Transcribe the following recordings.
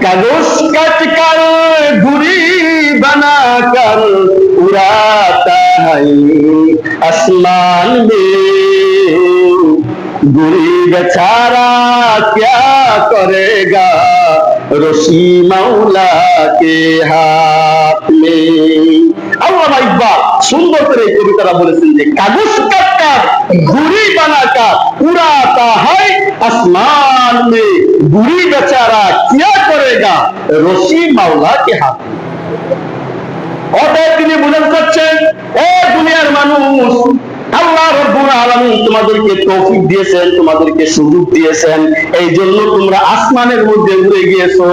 कागज कट कर घुड़ी बनाकर उड़ाता है आसमान में। घुड़ी बेचारा क्या करेगा रसी मौला के हाथ में। আল্লামা ইকবাল সুন্দর করে এই কবিতাটা বলেছেন যে কাগজ কাটকার ঘুড়ি বানাকার উড়াতা है आसमान में। घुड़ी बेचारा क्या करेगा रसी मौला के हाथ। অতএব তিনি বুঝাতে চাচ্ছেন, ও দুনিয়ার মানুষ, আল্লাহ রাব্বুল আলামিন তোমাদেরকে তৌফিক দিয়েছেন, তোমাদেরকে সুযোগ দিয়েছেন, এই জন্য তোমরা আসমানের মধ্যে উড়ে গিয়েছো।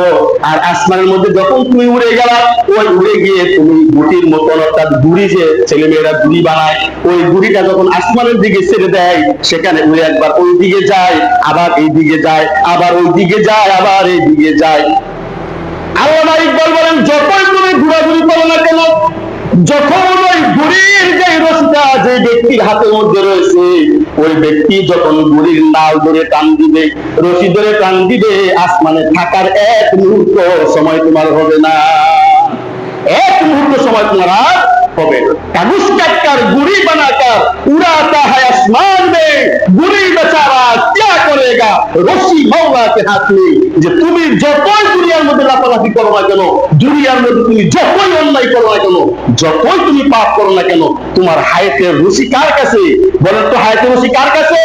আর আসমানের মধ্যে যখন তুমি উড়ে গেলা, ওই উড়ে গিয়ে তুমি গুটির মতন, অর্থাৎ গুড়ি যে ছেলেমেয়েরা গুড়ি বানায়, ওই গুড়িটা যখন আসমানের দিকে ছেড়ে দেয়, সেখানে উড়ে একবার ওই দিকে যায়, আবার এই দিকে যায়, আবার ওই দিকে যায়, আবার এই দিকে যায়। আল্লামা ইকবাল বলেন, যতই তুমি ঘোরাঘুরি করো না কেন, যখন ওই ঘুড়ির যে রশিটা যে ব্যক্তির হাতের মধ্যে রয়েছে, ওই ব্যক্তি যখন ঘুড়ির নাল ধরে টান দিবে, রশি ধরে টান দিবে, আসমানে থাকার এক মুহূর্ত সময় তোমার হবে না, এক মুহূর্ত সময় তোমার আর হবে না। কাগজ কাটকার ঘুড়ি বানাকার उड़ाता है आसमान में। घुड़ी बेचारा क्या करेगा रसी मौला के हाथ में। যে তুমি যতই দুনিয়ার মধ্যে লাফালাফি করো না কেন, দুনিয়ার মধ্যে তুমি যতই অন্যায় করো না কেন, যতই তুমি পাপ করো না কেন, তোমার হায়াতের রশি কার কাছে? বলেন তো, হায়াতের রশি কার কাছে?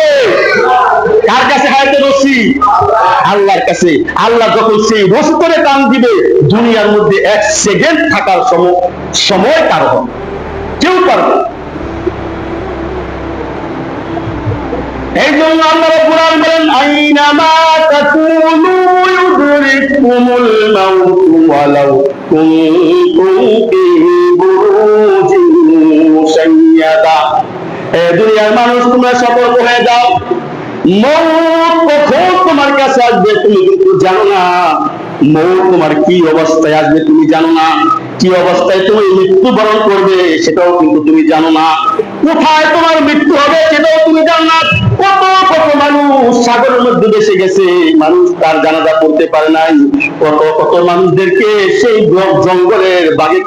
কার কাছে হায়াতের রশি? আল্লাহর কাছে। আল্লাহ যখন সেই রশি করে টান দিবে, দুনিয়ার মধ্যে এক সেকেন্ড থাকার সময় কার হবে? কেউ পারবে। এই জন্য আল্লাহ রাব্বুল আলামিন বলেন, আইনামা তাকুনু ইউদরিকুমুল মাউত ওয়ালাউ কুনতুম ফি বুরুজিন মুশাইয়াদা। এই দুনিয়ার মানুষ, তোমরা সতর্ক হয়ে যাও, মউত কখন তোমার কাছে আসবে তুমি কিন্তু জানো না। মউত তোমার কি অবস্থায় আসবে তুমি জানো না, কি অবস্থায় তুমি মৃত্যুবরণ করবে সেটাও কিন্তু তুমি জানো না, কোথায় তোমার মৃত্যু হবে সেটাও তুমি জানো না। কত কত মানুষ সাগরের মধ্যে ভেসে গেছে, মানুষ তার জানাজা পড়তে পারে নাই। কত কত মানুষদেরকে সেই জঙ্গলের বাঘে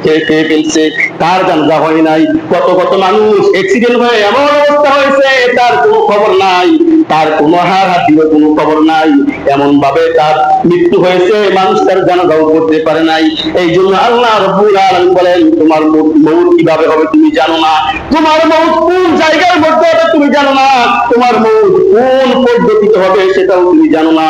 খেয়ে ফেলছে, তার জানাজা হয় নাই। কত কত মানুষ অ্যাক্সিডেন্ট হয়ে এমন অবস্থা হয়েছে, তার কোনো খবর নাই, তার কোনো হাড়-হাড্ডির কোনো খবর নাই, এমন ভাবে তার মৃত্যু হয়েছে, মানুষ তার জানাজাও করতে পারে নাই। এই জন্য আল্লাহ রাব্বুল আলামিন বলেন, তোমার মউত কিভাবে হবে তুমি জানো না, তোমার মউত কোন জায়গার মধ্যে হবে তুমি জানো না, তোমার মউত কোন পদ্ধতিতে হবে সেটাও তুমি জানো না।